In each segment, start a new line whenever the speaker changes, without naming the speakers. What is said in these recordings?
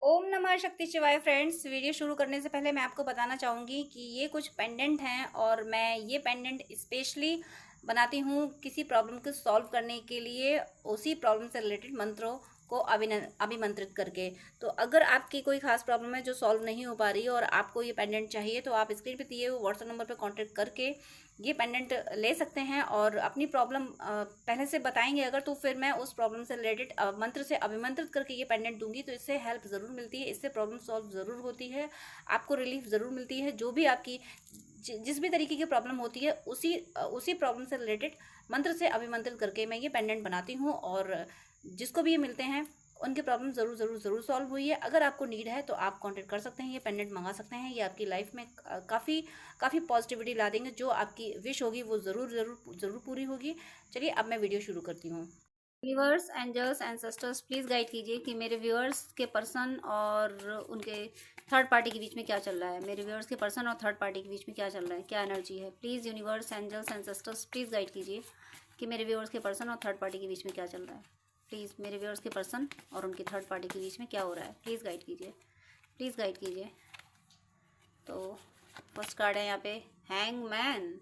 ओम नमः शक्ति शिवाय फ्रेंड्स। वीडियो शुरू करने से पहले मैं आपको बताना चाहूँगी कि ये कुछ पेंडेंट हैं और मैं ये पेंडेंट स्पेशली बनाती हूँ किसी प्रॉब्लम को सॉल्व करने के लिए, उसी प्रॉब्लम से रिलेटेड मंत्रों को अभिमंत्रित करके। तो अगर आपकी कोई खास प्रॉब्लम है जो सॉल्व नहीं हो पा रही है और आपको ये पेंडेंट चाहिए, तो आप स्क्रीन पे दिए हुए व्हाट्सएप नंबर पे कांटेक्ट करके ये पेंडेंट ले सकते हैं और अपनी प्रॉब्लम पहले से बताएंगे अगर, तो फिर मैं उस प्रॉब्लम से रिलेटेड मंत्र से अभिमंत्रित करके ये पेंडेंट दूंगी। तो इससे हेल्प ज़रूर मिलती है, इससे प्रॉब्लम सॉल्व ज़रूर होती है, आपको रिलीफ ज़रूर मिलती है। जो भी आपकी जिस भी तरीके की प्रॉब्लम होती है, उसी प्रॉब्लम से रिलेटेड मंत्र से अभिमंत्रित करके मैं ये पेंडेंट बनाती हूँ और जिसको भी ये मिलते हैं उनकी प्रॉब्लम ज़रूर ज़रूर ज़रूर सॉल्व हुई है। अगर आपको नीड है तो आप कांटेक्ट कर सकते हैं, ये पेंडेंट मंगा सकते हैं। ये आपकी लाइफ में काफ़ी काफ़ी पॉजिटिविटी ला देंगे। जो आपकी विश होगी वो ज़रूर ज़रूर ज़रूर पूरी होगी। चलिए अब मैं वीडियो शुरू करती हूँ। Viewers, angels, ancestors, please guide कीजिए कि मेरे व्यूअर्स के पर्सन और उनके थर्ड पार्टी के बीच में क्या चल रहा है। मेरे व्यूअर्स के पर्सन और थर्ड पार्टी के बीच में क्या चल रहा है, क्या एनर्जी है। Please universe, angels, ancestors, please guide कीजिए कि मेरे व्यूअर्स के पर्सन और थर्ड पार्टी के बीच में क्या चल रहा है। प्लीज़ मेरे व्यूअर्स के पर्सन और उनकी थर्ड पार्टी के बीच में क्या हो रहा है, प्लीज़ गाइड कीजिए, प्लीज़ गाइड कीजिए। तो फर्स्ट कार्ड है यहाँ पे hang man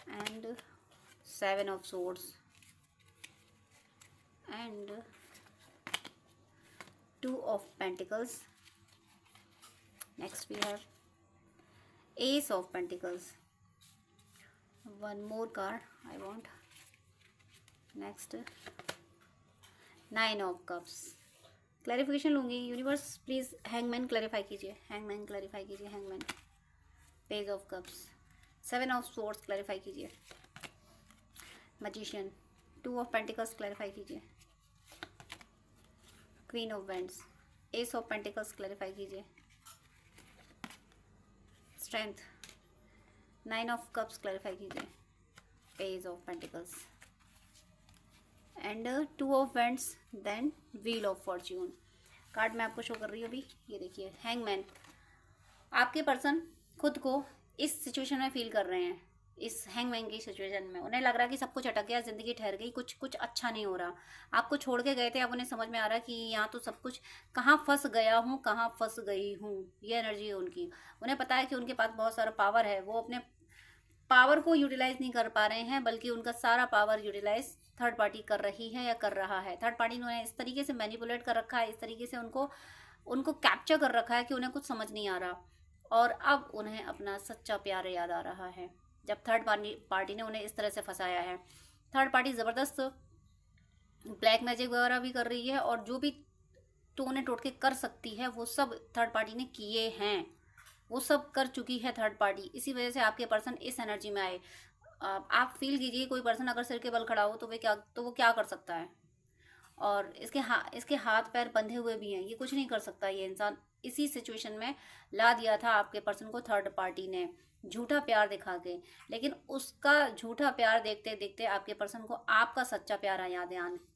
and 7 of swords and 2 of Pentacles. Next we have Ace of Pentacles. One more card I want. Next 9 of Cups. Clarification लूँगी। यूनिवर्स प्लीज़ हैंगमैन क्लैरिफाई कीजिए, hangman clarify कीजिए, hangman. Page of cups, 7 of swords clarify कीजिए। Magician, 2 of pentacles clarify कीजिए। Queen of wands, ace of pentacles clarify कीजिए। Strength, 9 of cups clarify कीजिए। Page of pentacles and 2 of wands, then wheel of fortune. Card मैं आपको show कर रही हूँ अभी, ये देखिए हैंगमैन। आपके पर्सन खुद को इस सिचुएशन में फील कर रहे हैं, इस हैंगमैन की सिचुएशन में उन्हें लग रहा है कि सब कुछ अटक गया, ज़िंदगी ठहर गई, कुछ कुछ अच्छा नहीं हो रहा। आपको छोड़ के गए थे, अब उन्हें समझ में आ रहा है कि यहाँ तो सब कुछ, कहाँ फंस गया हूँ, कहाँ फंस गई हूँ। ये एनर्जी है उनकी। उन्हें पता है कि उनके पास बहुत सारा पावर है, वो अपने पावर को यूटिलाइज नहीं कर पा रहे हैं, बल्कि उनका सारा पावर यूटिलाइज थर्ड पार्टी कर रही है या कर रहा है। थर्ड पार्टी ने उन्हें इस तरीके से मैनिपुलेट कर रखा है, इस तरीके से उनको उनको कैप्चर कर रखा है कि उन्हें कुछ समझ नहीं आ रहा। और अब उन्हें अपना सच्चा प्यार याद आ रहा है, जब थर्ड पार्टी ने उन्हें इस तरह से फंसाया है। थर्ड पार्टी ज़बरदस्त ब्लैक मैजिक वगैरह भी कर रही है और जो भी टोने टोटके कर सकती है वो सब थर्ड पार्टी ने किए हैं, वो सब कर चुकी है थर्ड पार्टी। इसी वजह से आपके पर्सन इस एनर्जी में आए। आप फील कीजिए, कोई पर्सन अगर सिर के बल खड़ा हो तो वो क्या कर सकता है। और इसके हाथ पैर बंधे हुए भी हैं, ये कुछ नहीं कर सकता ये इंसान। इसी सिचुएशन में ला दिया था आपके पर्सन को थर्ड पार्टी ने, झूठा प्यार दिखा के। लेकिन उसका झूठा प्यार देखते देखते आपके पर्सन को आपका सच्चा प्यार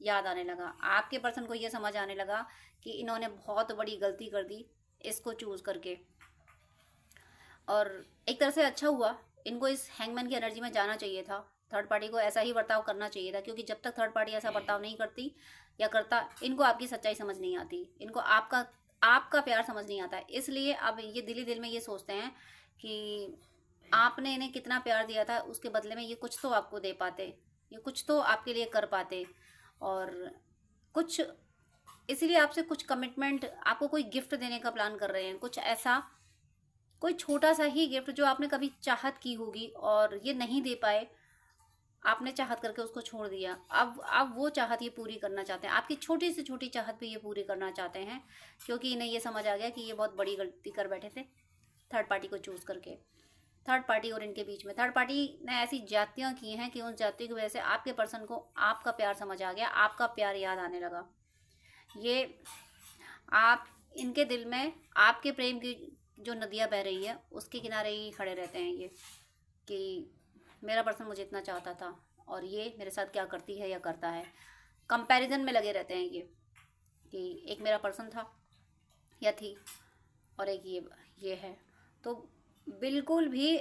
याद आने लगा। आपके पर्सन को ये समझ आने लगा कि इन्होंने बहुत बड़ी गलती कर दी इसको चूज करके। और एक तरह से अच्छा हुआ, इनको इस हैंगमैन की एनर्जी में जाना चाहिए था। थर्ड पार्टी को ऐसा ही बर्ताव करना चाहिए था, क्योंकि जब तक थर्ड पार्टी ऐसा बर्ताव नहीं करती या करता, इनको आपकी सच्चाई समझ नहीं आती, इनको आपका प्यार समझ नहीं आता। इसलिए अब ये दिल ही दिल में ये सोचते हैं कि आपने इन्हें कितना प्यार दिया था, उसके बदले में ये कुछ तो आपको दे पाते, ये कुछ तो आपके लिए कर पाते। और कुछ इसीलिए आपसे कुछ कमिटमेंट, आपको कोई गिफ्ट देने का प्लान कर रहे हैं, कुछ ऐसा, कोई छोटा सा ही गिफ्ट जो आपने कभी चाहत की होगी और ये नहीं दे पाए, आपने चाहत करके उसको छोड़ दिया। अब वो चाहत ये पूरी करना चाहते हैं, आपकी छोटी से छोटी चाहत भी ये पूरी करना चाहते हैं, क्योंकि इन्हें ये समझ आ गया कि ये बहुत बड़ी गलती कर बैठे थे थर्ड पार्टी को चूज करके। थर्ड पार्टी और इनके बीच में थर्ड पार्टी ने ऐसी जातियाँ की हैं कि उन जातियों की वजह से आपके पर्सन को आपका प्यार समझ आ गया, आपका प्यार याद आने लगा। ये आप इनके दिल में आपके प्रेम की जो नदियाँ बह रही है उसके किनारे ही खड़े रहते हैं ये, कि मेरा पर्सन मुझे इतना चाहता था और ये मेरे साथ क्या करती है या करता है। कंपैरिजन में लगे रहते हैं ये, कि एक मेरा पर्सन था या थी और एक ये है। तो बिल्कुल भी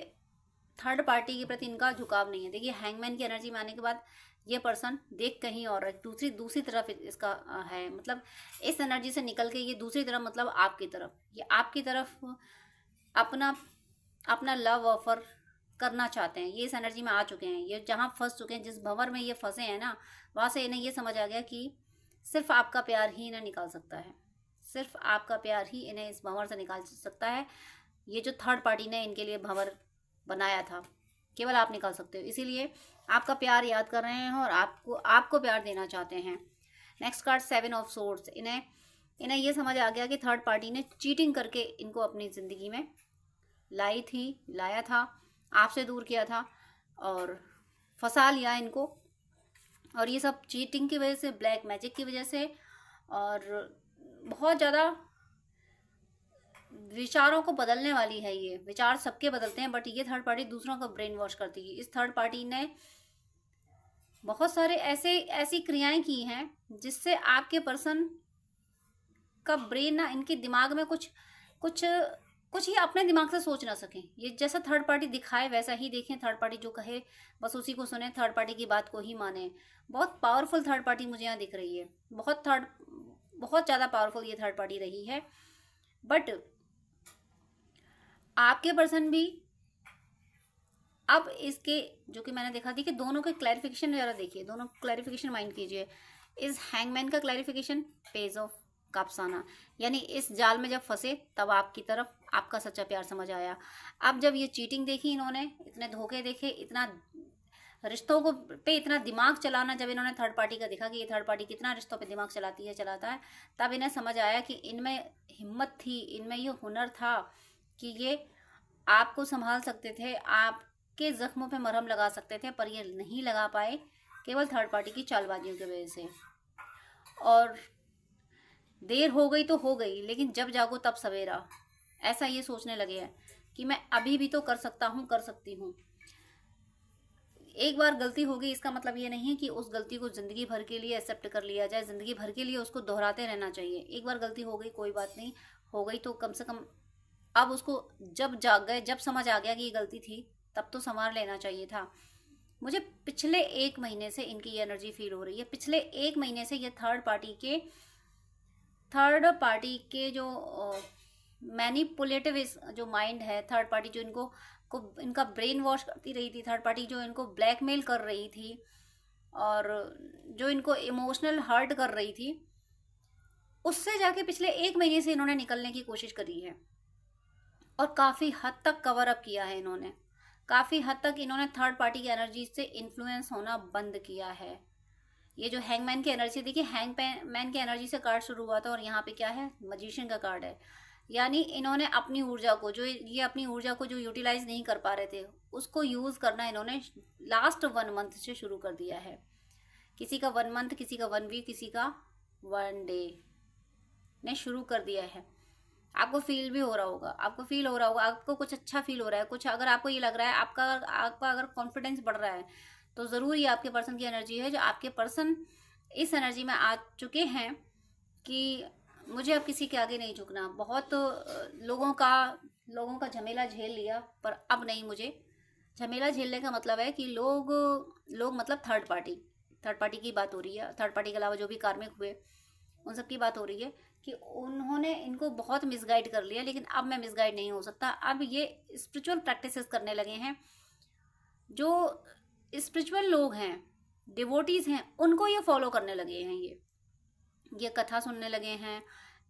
थर्ड पार्टी के प्रति इनका झुकाव नहीं है। देखिए हैंगमैन की एनर्जी में आने के बाद ये पर्सन देख कहीं और है, दूसरी तरफ इसका है, मतलब इस एनर्जी से निकल के ये दूसरी तरफ, मतलब आपकी तरफ, ये आपकी तरफ अपना अपना लव ऑफर करना चाहते हैं। ये इस एनर्जी में आ चुके हैं, ये जहाँ फंस चुके हैं, जिस भंवर में ये फंसे हैं ना, वहाँ से इन्हें ये समझ आ गया कि सिर्फ आपका प्यार ही इन्हें निकाल सकता है, सिर्फ आपका प्यार ही इन्हें इस भंवर से निकाल सकता है। ये जो थर्ड पार्टी ने इनके लिए भंवर बनाया था, केवल आप निकाल सकते हो। इसीलिए आपका प्यार याद कर रहे हैं और आपको प्यार देना चाहते हैं। Next card 7 of swords. इन्हें ये समझ आ गया कि थर्ड पार्टी ने चीटिंग करके इनको अपनी ज़िंदगी में लाया था, आपसे दूर किया था और फंसा लिया इनको। और ये सब चीटिंग की वजह से, ब्लैक मैजिक की वजह से, और बहुत ज़्यादा विचारों को बदलने वाली है। ये विचार सबके बदलते हैं, बट ये थर्ड पार्टी दूसरों को ब्रेन वॉश करती है। इस थर्ड पार्टी ने बहुत सारे ऐसी क्रियाएं की हैं जिससे आपके पर्सन का ब्रेन ना, इनके दिमाग में कुछ ही अपने दिमाग से सोच ना सकें। ये जैसा थर्ड पार्टी दिखाए वैसा ही देखें, थर्ड पार्टी जो कहे बस उसी को सुने, थर्ड पार्टी की बात को ही माने। बहुत पावरफुल थर्ड पार्टी मुझे यहाँ दिख रही है, बहुत ज़्यादा पावरफुल ये थर्ड पार्टी रही है। बट आपके पर्सन भी अब इसके, जो कि मैंने देखा थी कि दोनों के क्लैरिफिकेशन ज़रा देखिए, दोनों क्लैरिफिकेशन माइंड कीजिए। इस हैंगमैन का क्लैरिफिकेशन, पेज ऑफ कप्स आना, यानी इस जाल में जब फंसे तब आपकी तरफ आपका सच्चा प्यार समझ आया। अब जब ये चीटिंग देखी इन्होंने, इतने धोखे देखे, इतना रिश्तों को पे इतना दिमाग चलाना, जब इन्होंने थर्ड पार्टी का देखा कि ये थर्ड पार्टी कितना रिश्तों पे दिमाग चलाता है, तब इन्हें समझ आया कि इनमें हिम्मत थी, इनमें ये हुनर था कि ये आपको संभाल सकते थे, आपके जख्मों पे मरहम लगा सकते थे, पर ये नहीं लगा पाए, केवल थर्ड पार्टी की चालबाजियों की वजह से। और देर हो गई तो हो गई, लेकिन जब जागो तब सवेरा, ऐसा ये सोचने लगे हैं कि मैं अभी भी तो कर सकता हूँ, कर सकती हूँ। एक बार गलती हो गई, इसका मतलब ये नहीं है कि उस गलती को ज़िंदगी भर के लिए एक्सेप्ट कर लिया जाए, ज़िंदगी भर के लिए उसको दोहराते रहना चाहिए। एक बार गलती हो गई, कोई बात नहीं, हो गई तो कम से कम अब उसको जब जाग गए, जब समझ आ गया कि ये गलती थी, तब तो संभाल लेना चाहिए था। मुझे पिछले 1 महीने से इनकी ये एनर्जी फील हो रही है। पिछले 1 महीने से ये थर्ड पार्टी के जो मैनिपुलेटिव जो माइंड है, थर्ड पार्टी जो इनका ब्रेन वॉश करती रही थी, थर्ड पार्टी जो इनको ब्लैकमेल कर रही थी और जो इनको इमोशनल हर्ट कर रही थी, उससे जाके पिछले 1 महीने से इन्होंने निकलने की कोशिश करी है और काफ़ी हद तक कवर अप किया है इन्होंने। काफ़ी हद तक इन्होंने थर्ड पार्टी की एनर्जी से इन्फ्लुएंस होना बंद किया है। ये जो हैंगमैन की एनर्जी, देखिए हैंगमैन की एनर्जी से कार्ड शुरू हुआ था और यहाँ पे क्या है, मजिशियन का कार्ड है। यानी इन्होंने अपनी ऊर्जा को जो यूटिलाइज नहीं कर पा रहे थे, उसको यूज़ करना इन्होंने लास्ट 1 मंथ से शुरू कर दिया है। किसी का 1 मंथ, किसी का 1 वीक, किसी का 1 डे ने शुरू कर दिया है। आपको फील भी हो रहा होगा, आपको कुछ अच्छा फील हो रहा है, कुछ अगर आपको ये लग रहा है, आपका अगर कॉन्फिडेंस बढ़ रहा है, तो ज़रूर ये आपके पर्सन की एनर्जी है। जो आपके पर्सन इस एनर्जी में आ चुके हैं कि मुझे अब किसी के आगे नहीं झुकना। बहुत लोगों का झमेला झेल लिया, पर अब नहीं। मुझे झमेला झेलने का मतलब है कि लोग मतलब थर्ड पार्टी की बात हो रही है। थर्ड पार्टी के अलावा जो भी कार्मिक हुए, उन सब की बात हो रही है कि उन्होंने इनको बहुत मिसगाइड कर लिया, लेकिन अब मैं मिसगाइड नहीं हो सकता। अब ये स्पिरिचुअल प्रैक्टिसेस करने लगे हैं। जो स्पिरिचुअल लोग हैं, डिवोटीज हैं, उनको ये फॉलो करने लगे हैं। ये कथा सुनने लगे हैं,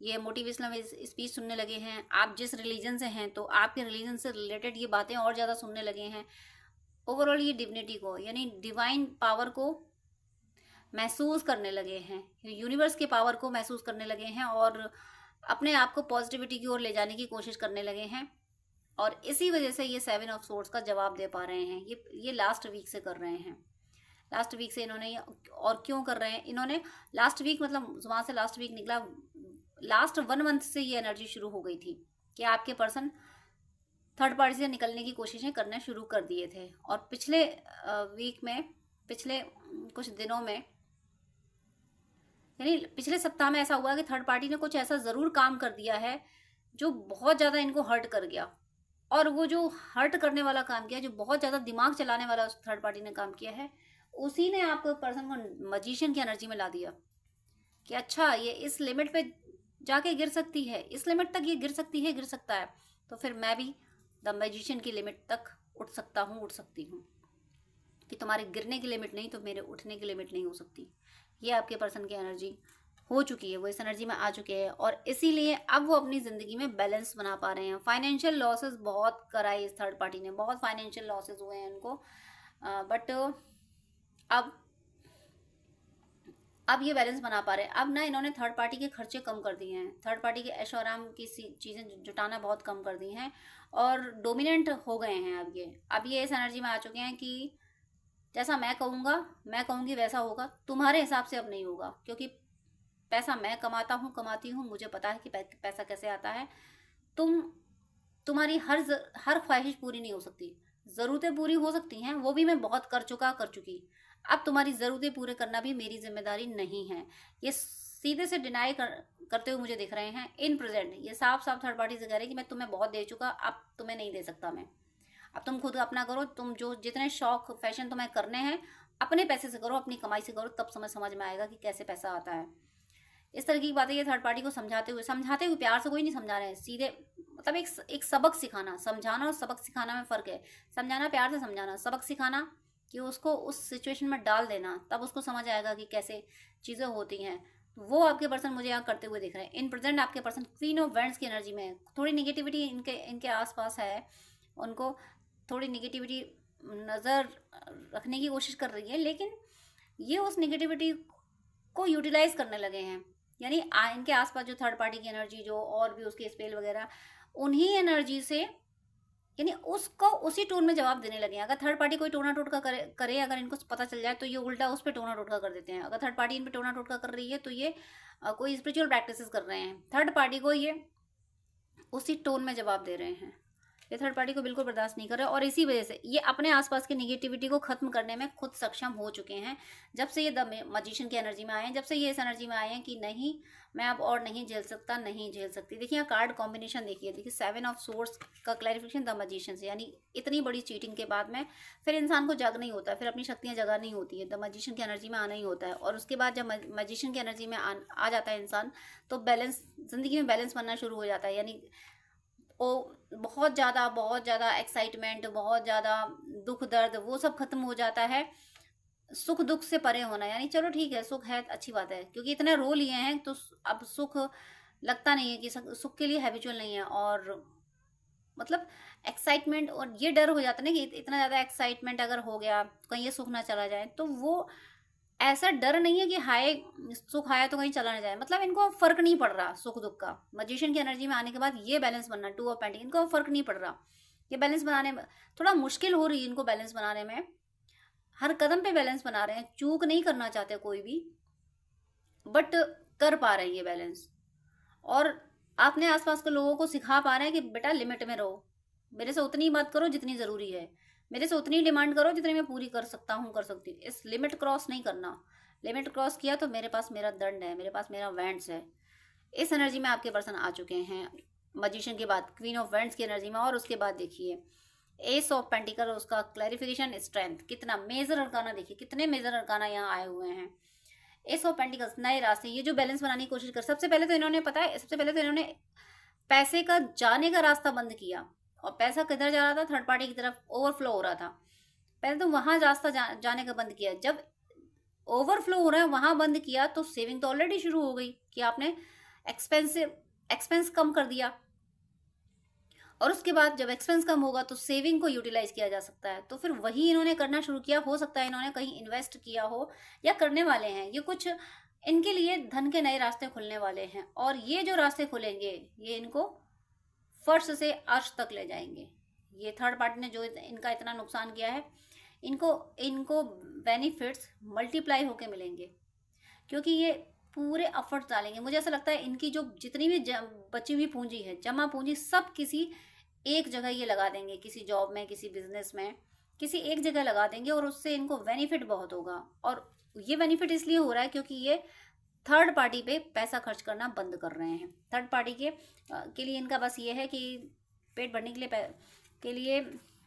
ये मोटिवेशनल स्पीच सुनने लगे हैं। आप जिस रिलीजन से हैं, तो आपके रिलीजन से रिलेटेड ये बातें और ज़्यादा सुनने लगे हैं। ओवरऑल ये डिविनिटी को, यानी डिवाइन पावर को महसूस करने लगे हैं, यूनिवर्स के पावर को महसूस करने लगे हैं और अपने आप को पॉजिटिविटी की ओर ले जाने की कोशिश करने लगे हैं। और इसी वजह से ये 7 ऑफ सोर्ड्स का जवाब दे पा रहे हैं। ये लास्ट वीक से कर रहे हैं। लास्ट वीक से इन्होंने ये, और क्यों कर रहे हैं इन्होंने, लास्ट वीक मतलब वहाँ से लास्ट वीक निकला, लास्ट 1 मंथ से ये एनर्जी शुरू हो गई थी कि आपके पर्सन थर्ड पार्टी से निकलने की कोशिशें करने शुरू कर दिए थे। और पिछले वीक में, पिछले कुछ दिनों में, यानी पिछले सप्ताह में ऐसा हुआ कि थर्ड पार्टी ने कुछ ऐसा ज़रूर काम कर दिया है जो बहुत ज़्यादा इनको हर्ट कर गया। और वो जो हर्ट करने वाला काम किया, जो बहुत ज़्यादा दिमाग चलाने वाला उस थर्ड पार्टी ने काम किया है, उसी ने आपको पर्सन को मजिशियन की एनर्जी में ला दिया कि अच्छा ये इस लिमिट पे जाके गिर सकती है, इस लिमिट तक ये गिर सकती है, गिर सकता है, तो फिर मैं भी द मैजिशियन की लिमिट तक उठ सकता हूँ, उठ सकती हूँ। कि तुम्हारे गिरने की लिमिट नहीं तो मेरे उठने की लिमिट नहीं हो सकती। ये आपके पर्सन की एनर्जी हो चुकी है, वो इस एनर्जी में आ चुके हैं और इसीलिए अब वो अपनी ज़िंदगी में बैलेंस बना पा रहे हैं। फाइनेंशियल लॉसेस बहुत कराए इस थर्ड पार्टी ने, बहुत फाइनेंशियल लॉसेस हुए हैं उनको, बट अब ये बैलेंस बना पा रहे हैं। अब ना इन्होंने थर्ड पार्टी के खर्चे कम कर दिए हैं, थर्ड पार्टी के ऐशो आराम की चीज़ें जुटाना बहुत कम कर दी हैं और डोमिनेंट हो गए हैं। अब ये इस एनर्जी में आ चुके हैं कि जैसा मैं कहूँगा, मैं कहूँगी वैसा होगा, तुम्हारे हिसाब से अब नहीं होगा, क्योंकि पैसा मैं कमाता हूँ, कमाती हूँ, मुझे पता है कि पैसा कैसे आता है। तुम्हारी हर ख्वाहिश पूरी नहीं हो सकती, ज़रूरतें पूरी हो सकती हैं, वो भी मैं बहुत कर चुकी। अब तुम्हारी ज़रूरतें पूरे करना भी मेरी जिम्मेदारी नहीं है। ये सीधे से डिनाई करते हुए मुझे दिख रहे हैं इन प्रेजेंट। ये साफ साफ थर्ड पार्टी से कह रहे हैं कि मैं तुम्हें बहुत दे चुका, अब तुम्हें नहीं दे सकता मैं। अब तुम खुद अपना करो, तुम जो जितने शौक फैशन तुम्हें करने हैं अपने पैसे से करो, अपनी कमाई से करो, तब समझ में आएगा कि कैसे पैसा आता है। इस तरह की बातें ये थर्ड पार्टी को समझाते हुए प्यार से कोई नहीं समझा रहे हैं, सीधे मतलब एक सबक सिखाना। समझाना और सबक सिखाना में फ़र्क है। समझाना प्यार से समझाना, सबक सिखाना कि उसको उस सिचुएशन में डाल देना, तब उसको समझ आएगा कि कैसे चीज़ें होती हैं। वो आपके पर्सन मुझे यहाँ करते हुए दिख रहे हैं। इन प्रेजेंट आपके पर्सन क्वीन ऑफ वैंड्स की एनर्जी में है, थोड़ी निगेटिविटी इनके आसपास है, उनको थोड़ी निगेटिविटी नज़र रखने की कोशिश कर रही है, लेकिन ये उस निगेटिविटी को यूटिलाइज करने लगे हैं। यानी इनके आसपास जो थर्ड पार्टी की एनर्जी, जो और भी उसके स्पेल वगैरह, उन्हीं एनर्जी से यानी उसको उसी टोन में जवाब देने लगे हैं। अगर थर्ड पार्टी कोई टोना टोटका करे अगर इनको पता चल जाए तो ये उल्टा उस पर टोना टोटका कर देते हैं। अगर थर्ड पार्टी इन पर टोना टोटका कर रही है तो ये कोई स्पिरिचुअल प्रैक्टिसेस कर रहे हैं, थर्ड पार्टी को ये उसी टोन में जवाब दे रहे हैं। ये थर्ड पार्टी को बिल्कुल बर्दाश्त नहीं कर रहे और इसी वजह से ये अपने आसपास की निगेटिविटी को खत्म करने में खुद सक्षम हो चुके हैं। जब से ये द मजिशियन की एनर्जी में आए हैं, जब से ये इस एनर्जी में आए हैं कि नहीं मैं अब और नहीं झेल सकता, नहीं झेल सकती। देखिए यहाँ कार्ड कॉम्बिनेशन देखिए 7 ऑफ सोर्स का क्लैरिफिकेशन द मजिशियन से, यानी इतनी बड़ी चीटिंग के बाद में फिर इंसान को जग नहीं होता, फिर अपनी शक्तियाँ जगा नहीं होती है, द मजिशियन की एनर्जी में आना ही होता है। और उसके बाद जब मजिशियन की एनर्जी में आ जाता है इंसान, तो बैलेंस, जिंदगी में बैलेंस बनना शुरू हो जाता है। यानी ओ बहुत ज़्यादा एक्साइटमेंट, बहुत ज़्यादा दुख दर्द, वो सब खत्म हो जाता है। सुख दुख से परे होना, यानी चलो ठीक है सुख है अच्छी बात है, क्योंकि इतने रो लिए हैं तो अब सुख लगता नहीं है कि सुख के लिए हैबिचुअल नहीं है। और मतलब एक्साइटमेंट और ये डर हो जाता है ना कि इतना ज़्यादा एक्साइटमेंट अगर हो गया कहीं ये सुख ना चला जाए, तो वो ऐसा डर नहीं है कि हाय सुख आया तो कहीं चला ना जाए, मतलब इनको फर्क नहीं पड़ रहा सुख दुख का। मजिशियन की एनर्जी में आने के बाद ये बैलेंस बनना, 2 ऑफ पेंटिकल, इनको फर्क नहीं पड़ रहा। ये बैलेंस बनाने में थोड़ा मुश्किल हो रही है इनको, बैलेंस बनाने में हर कदम पे बैलेंस बना रहे हैं, चूक नहीं करना चाहते कोई भी, बट कर पा रहे हैं ये बैलेंस। और अपने आसपास के लोगों को सिखा पा रहे हैं कि बेटा लिमिट में रहो, मेरे से उतनी बात करो जितनी ज़रूरी है, मेरे से उतनी डिमांड करो जितनी मैं पूरी कर सकता हूँ, कर सकती हूँ। इस लिमिट क्रॉस नहीं करना, लिमिट क्रॉस किया तो मेरे पास मेरा दंड है, मेरे पास मेरा वैंड्स है। इस एनर्जी में आपके पर्सन आ चुके हैं मजिशियन के बाद, क्वीन ऑफ वैंड्स की एनर्जी में। और उसके बाद देखिए एस ऑफ पेंटिकल, उसका क्लैरिफिकेशन स्ट्रेंथ, कितना मेजर अरकाना, देखिए कितने मेजर अरकाना यहाँ आए हुए हैं। एस ऑफ पेंटिकल्स, नए रास्ते, ये जो बैलेंस बनाने की कोशिश कर, सबसे पहले तो इन्होंने पैसे का जाने का रास्ता बंद किया। और पैसा किधर जा रहा था? थर्ड पार्टी की तरफ ओवरफ्लो हो रहा था। पहले तो वहां रास्ता जाने का बंद किया। जब ओवरफ्लो हो रहा है वहां बंद किया तो सेविंग तो ऑलरेडी शुरू हो गई कि आपने एक्सपेंस कम कर दिया। और उसके बाद जब एक्सपेंस कम होगा तो सेविंग को यूटिलाइज किया जा सकता है, तो फिर वही इन्होंने करना शुरू किया। हो सकता है इन्होंने कहीं इन्वेस्ट किया हो या करने वाले हैं, ये कुछ इनके लिए धन के नए रास्ते खुलने वाले हैं। और ये जो रास्ते खुलेंगे ये इनको फर्श से अर्श तक ले जाएंगे। ये थर्ड पार्टी ने जो इनका इतना नुकसान किया है, इनको बेनिफिट्स मल्टीप्लाई होके मिलेंगे, क्योंकि ये पूरे एफर्ट्स डालेंगे। मुझे ऐसा लगता है इनकी जो जितनी भी बची हुई पूंजी है, जमा पूंजी, सब किसी एक जगह ये लगा देंगे, किसी जॉब में, किसी बिजनेस में, किसी एक जगह लगा देंगे और उससे इनको बेनिफिट बहुत होगा। और ये बेनिफिट इसलिए हो रहा है क्योंकि ये थर्ड पार्टी पे पैसा खर्च करना बंद कर रहे हैं। थर्ड पार्टी के लिए इनका बस ये है कि पेट भरने के लिए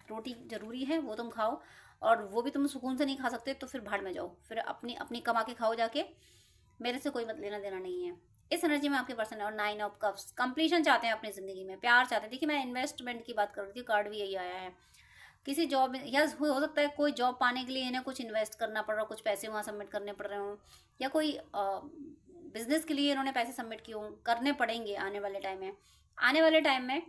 रोटी ज़रूरी है, वो तुम खाओ, और वो भी तुम सुकून से नहीं खा सकते तो फिर भाड़ में जाओ, फिर अपनी अपनी कमा के खाओ जाके, मेरे से कोई लेना देना नहीं है। इस एनर्जी में आपके पर्सन है। और 9 ऑफ कप्स, कंप्लीशन चाहते हैं अपनी ज़िंदगी में, प्यार चाहते हैं। देखिए मैं इन्वेस्टमेंट की बात कर रही थी, कार्ड भी यही आया है। किसी जॉब में, या हो सकता है कोई जॉब पाने के लिए इन्हें कुछ इन्वेस्ट करना पड़ रहा हो, कुछ पैसे वहाँ सबमिट करने पड़ रहे हों, या कोई बिजनेस के लिए इन्होंने पैसे सबमिट किए हों, करने पड़ेंगे आने वाले टाइम में। आने वाले टाइम में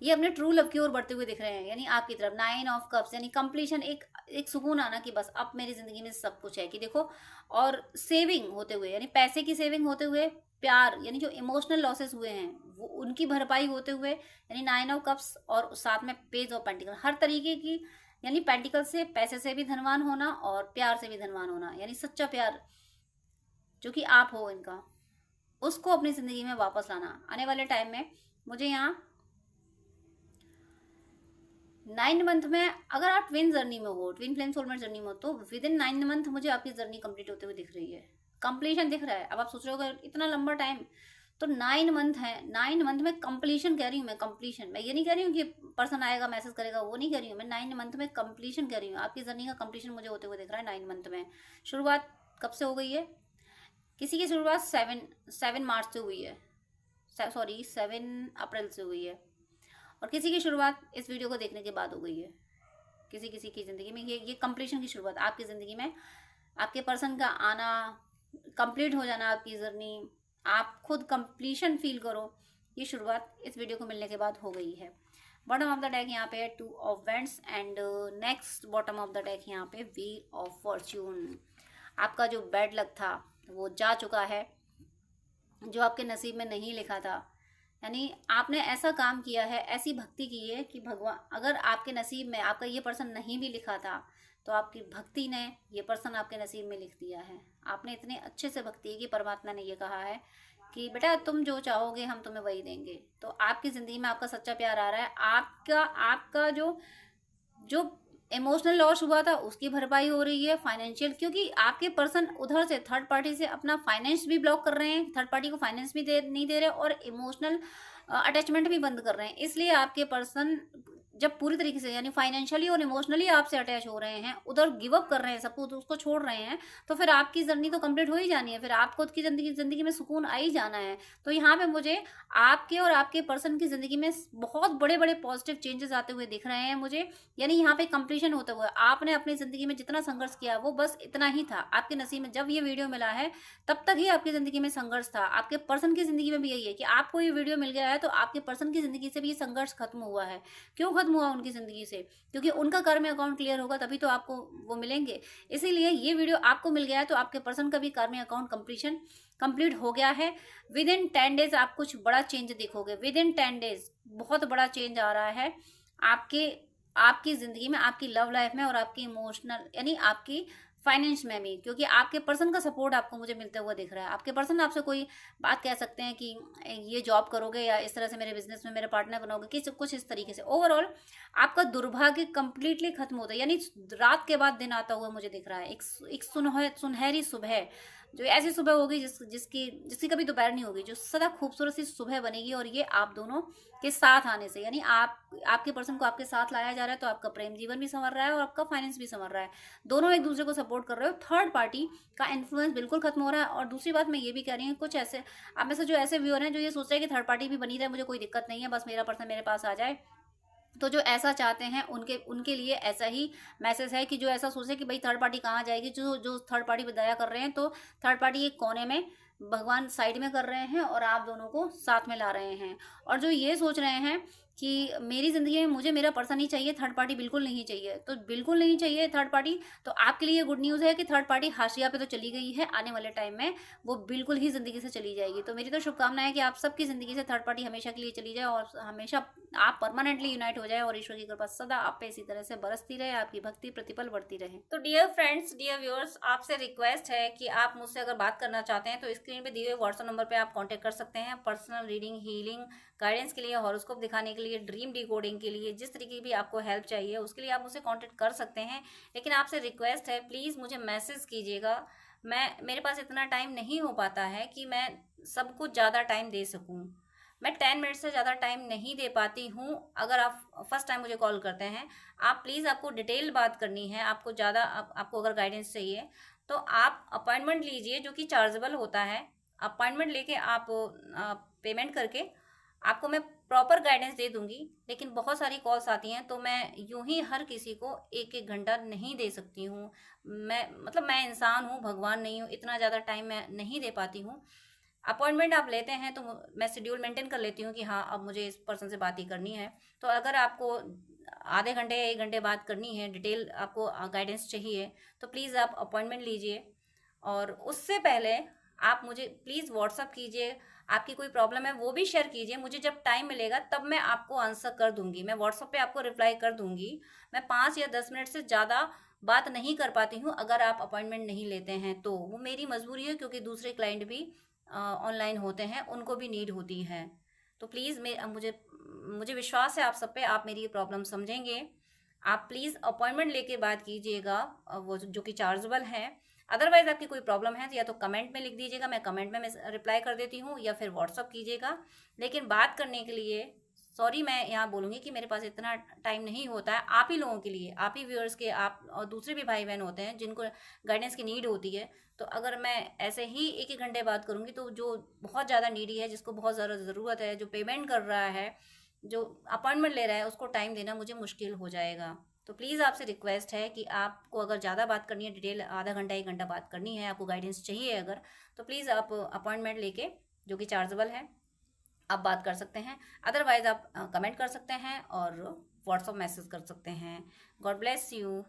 ये अपने ट्रू लव की ओर बढ़ते हुए दिख रहे हैं, यानी आपकी तरफ। 9 ऑफ कप्स यानी कंप्लीशन, एक सुकून आना कि बस अब मेरी जिंदगी में सब कुछ है, कि देखो। और सेविंग होते हुए, यानी पैसे की सेविंग होते हुए, प्यार यानी जो इमोशनल लॉसेस हुए हैं वो उनकी भरपाई होते हुए, यानी 9 ऑफ कप्स और साथ में पेज ऑफ पेंटिकल, हर तरीके की, यानी पेंटिकल से, पैसे से भी धनवान होना और प्यार से भी धनवान होना, यानी सच्चा प्यार जो कि आप हो इनका, उसको अपनी जिंदगी में वापस लाना आने वाले टाइम में। मुझे यहाँ 9 मंथ में, अगर आप ट्विन जर्नी में हो, ट्विन फ्लेम सोलमेट जर्नी में हो, तो विद इन 9 मंथ मुझे आपकी जर्नी कंप्लीट होते हुए दिख रही है, कंप्लीशन दिख रहा है। अब आप सोच रहे हो इतना लंबा टाइम, तो 9 मंथ है, 9 मंथ में कंप्लीशन कह रही हूँ मैं, कंप्लीशन। मैं ये नहीं कह रही हूँ कि पर्सन आएगा मैसेज करेगा, वो नहीं कह रही हूँ मैं, 9 मंथ में कंप्लीशन कह रही हूँ। आपकी जर्नी का कंप्लीशन मुझे होते हुए दिख रहा है 9 मंथ में। शुरुआत कब से हो गई है? किसी की शुरुआत 7 मार्च से हुई है, सॉरी 7 अप्रैल से हुई है, और किसी की शुरुआत इस वीडियो को देखने के बाद हो गई है। किसी किसी की ज़िंदगी में ये कंप्लीशन की शुरुआत आपकी ज़िंदगी में, आपके पर्सन का आना, कंप्लीट हो जाना आपकी जर्नी, आप खुद कंप्लीशन फील करो, ये शुरुआत इस वीडियो को मिलने के बाद हो गई है। बॉटम ऑफ द डेक यहाँ पे है 2 of vents, and next bottom of the deck यहाँ पे व्हील ऑफ फॉर्च्यून। आपका जो बैड लक था वो जा चुका है, जो आपके नसीब में नहीं लिखा था, यानी आपने ऐसा काम किया है, ऐसी भक्ति की है कि भगवान, अगर आपके नसीब में आपका ये पर्सन नहीं भी लिखा था तो आपकी भक्ति ने ये पर्सन आपके नसीब में लिख दिया है। आपने इतने अच्छे से भक्ति की परमात्मा ने ये कहा है कि बेटा तुम जो चाहोगे हम तुम्हें वही देंगे। तो आपकी ज़िंदगी में आपका सच्चा प्यार आ रहा है, आपका जो जो इमोशनल लॉस हुआ था उसकी भरपाई हो रही है, फाइनेंशियल, क्योंकि आपके पर्सन उधर से थर्ड पार्टी से अपना फाइनेंस भी ब्लॉक कर रहे हैं, थर्ड पार्टी को फाइनेंस भी नहीं दे रहे, और इमोशनल अटैचमेंट भी बंद कर रहे हैं। इसलिए आपके पर्सन जब पूरी तरीके से, यानी फाइनेंशियली और इमोशनली आपसे अटैच हो रहे हैं, उधर गिव अप कर रहे हैं सब कुछ, उसको छोड़ रहे हैं, तो फिर आपकी जर्नी तो कंप्लीट हो ही जानी है, फिर आपको खुद की जिंदगी में सुकून आ ही जाना है। तो यहाँ पे मुझे आपके और आपके पर्सन की जिंदगी में बहुत बड़े बड़े पॉजिटिव चेंजेस आते हुए दिख रहे हैं मुझे, यानी यहाँ पे कंप्लीशन होता हुआ। आपने अपनी जिंदगी में जितना संघर्ष किया वो बस इतना ही था आपके नसीब में। जब ये वीडियो मिला है तब तक ही आपकी जिंदगी में संघर्ष था। आपके पर्सन की जिंदगी में भी यही है कि आपको ये वीडियो मिल गया है तो आपके पर्सन की जिंदगी से भी ये संघर्ष खत्म हुआ है। क्यों खत्म हुआ उनकी जिंदगी से? क्योंकि उनका कर्म अकाउंट क्लियर होगा तभी तो आपको वो मिलेंगे। इसीलिए ये वीडियो आपको मिल गया है तो आपके पर्सन का भी कर्म अकाउंट कंप्लीट हो गया है। विद इन 10 डेज आप कुछ बड़ा चेंज देखोगे। विद इन 10 डेज बहुत बड़ा चेंज आ रहा है आपकी जिंदगी में, आपकी लव लाइफ में, और आपकी इमोशनल यानी आपकी फाइनेंस में भी, क्योंकि आपके पर्सन का सपोर्ट आपको मुझे मिलते हुए दिख रहा है। आपके पर्सन आपसे कोई बात कह सकते हैं कि ये जॉब करोगे या इस तरह से मेरे बिजनेस में मेरे पार्टनर बनोगे, कि कुछ इस तरीके से। ओवरऑल आपका दुर्भाग्य कंप्लीटली खत्म होता है, यानी रात के बाद दिन आता हुआ मुझे दिख रहा है। एक सुनहरी सुबह, जो ऐसी सुबह होगी जिसकी कभी दोपहर नहीं होगी, जो सदा खूबसूरत सी सुबह बनेगी। और ये आप दोनों के साथ आने से, यानी आपके पर्सन को आपके साथ लाया जा रहा है, तो आपका प्रेम जीवन भी संवर रहा है और आपका फाइनेंस भी संवर रहा है। दोनों एक दूसरे को सपोर्ट कर रहे हो। थर्ड पार्टी का इन्फ्लुएंस बिल्कुल खत्म हो रहा है। और दूसरी बात मैं ये भी कह रही हूँ, कुछ ऐसे आप में से जो ऐसे व्यूअर हैं जो ये सोच रहे हैं कि थर्ड पार्टी भी बनी रहे, मुझे कोई दिक्कत नहीं है, बस मेरा पर्सन मेरे पास आ जाए, तो जो ऐसा चाहते हैं उनके लिए ऐसा ही मैसेज है कि जो ऐसा सोचे कि भाई थर्ड पार्टी कहाँ जाएगी, जो थर्ड पार्टी पे दया कर रहे हैं, तो थर्ड पार्टी एक कोने में भगवान साइड में कर रहे हैं और आप दोनों को साथ में ला रहे हैं। और जो ये सोच रहे हैं कि मेरी ज़िंदगी में मुझे मेरा पर्सन ही चाहिए, थर्ड पार्टी बिल्कुल नहीं चाहिए, तो बिल्कुल नहीं चाहिए थर्ड पार्टी, तो आपके लिए गुड न्यूज़ है कि थर्ड पार्टी हाशिया पे तो चली गई है, आने वाले टाइम में वो बिल्कुल ही ज़िंदगी से चली जाएगी। तो मेरी तो शुभकामना है कि आप सबकी ज़िंदगी से थर्ड पार्टी हमेशा के लिए चली जाए और हमेशा आप परमानेंटली यूनाइट हो जाए, और ईश्वर की कृपा सदा आप पे इसी तरह से बरसती रहे, आपकी भक्ति प्रतिपल बढ़ती रहे। तो डियर फ्रेंड्स, डियर व्यूअर्स, आपसे रिक्वेस्ट है कि आप मुझसे अगर बात करना चाहते हैं तो स्क्रीन पे दिए हुए व्हाट्सएप नंबर पे आप कांटेक्ट कर सकते हैं। पर्सनल रीडिंग, हीलिंग, गाइडेंस के लिए, हॉरोस्कोप दिखाने के लिए, ड्रीम डिकोडिंग के लिए, जिस तरीके की भी आपको हेल्प चाहिए उसके लिए आप मुझसे कांटेक्ट कर सकते हैं। लेकिन आपसे रिक्वेस्ट है, प्लीज़ मुझे मैसेज कीजिएगा। मेरे पास इतना टाइम नहीं हो पाता है कि मैं सबको ज़्यादा टाइम दे सकूं। मैं 10 मिनट से ज़्यादा टाइम नहीं दे पाती हूँ। अगर आप फर्स्ट टाइम मुझे कॉल करते हैं, आप प्लीज़, आपको डिटेल बात करनी है, आपको ज़्यादा आपको अगर गाइडेंस चाहिए तो आप अपॉइंटमेंट लीजिए, जो कि चार्जेबल होता है। अपॉइंटमेंट लेके आप पेमेंट करके आपको मैं प्रॉपर गाइडेंस दे दूंगी। लेकिन बहुत सारी कॉल्स आती हैं तो मैं यूं ही हर किसी को एक एक घंटा नहीं दे सकती हूँ। मैं इंसान हूँ, भगवान नहीं हूँ, इतना ज़्यादा टाइम मैं नहीं दे पाती हूँ। अपॉइंटमेंट आप लेते हैं तो मैं शेड्यूल मेंटेन कर लेती हूँ कि हाँ, अब मुझे इस पर्सन से बात ही करनी है। तो अगर आपको आधे घंटे या 1 घंटे बात करनी है, डिटेल आपको गाइडेंस चाहिए, तो प्लीज़ आप अपॉइंटमेंट लीजिए। और उससे पहले आप मुझे प्लीज़ व्हाट्सअप कीजिए, आपकी कोई प्रॉब्लम है वो भी शेयर कीजिए। मुझे जब टाइम मिलेगा तब मैं आपको आंसर कर दूंगी, मैं व्हाट्सअप पे आपको रिप्लाई कर दूंगी। मैं 5 या 10 मिनट से ज़्यादा बात नहीं कर पाती हूँ अगर आप अपॉइंटमेंट नहीं लेते हैं तो। वो मेरी मजबूरी है, क्योंकि दूसरे क्लाइंट भी ऑनलाइन होते हैं, उनको भी नीड होती है। तो प्लीज़ मुझे मुझे विश्वास है आप सब पे, आप मेरी ये प्रॉब्लम समझेंगे। आप प्लीज़ अपॉइंटमेंट लेके बात कीजिएगा, वो जो कि चार्जेबल है। अदरवाइज़ आपकी कोई प्रॉब्लम है तो या तो कमेंट में लिख दीजिएगा, मैं कमेंट में मैं रिप्लाई कर देती हूँ, या फिर व्हाट्सअप कीजिएगा। लेकिन बात करने के लिए सॉरी, मैं यहाँ बोलूँगी कि मेरे पास इतना टाइम नहीं होता है। आप ही लोगों के लिए, आप ही व्यूअर्स के, आप और दूसरे भी भाई बहन होते हैं जिनको गाइडेंस की नीड होती है। तो अगर मैं ऐसे ही एक एक घंटे बात करूँगी तो जो बहुत ज़्यादा नीडी है, जिसको बहुत ज़्यादा ज़रूरत है, जो पेमेंट कर रहा है, जो अपॉइंटमेंट ले रहा है, उसको टाइम देना मुझे मुश्किल हो जाएगा। तो प्लीज़ आपसे रिक्वेस्ट है कि आपको अगर ज़्यादा बात करनी है, डिटेल आधा घंटा 1 घंटा बात करनी है, आपको गाइडेंस चाहिए अगर, तो प्लीज़ आप अपॉइंटमेंट लेके, जो कि चार्जेबल है, आप बात कर सकते हैं। अदरवाइज़ आप कमेंट कर सकते हैं और व्हाट्सअप मैसेज कर सकते हैं। God bless you.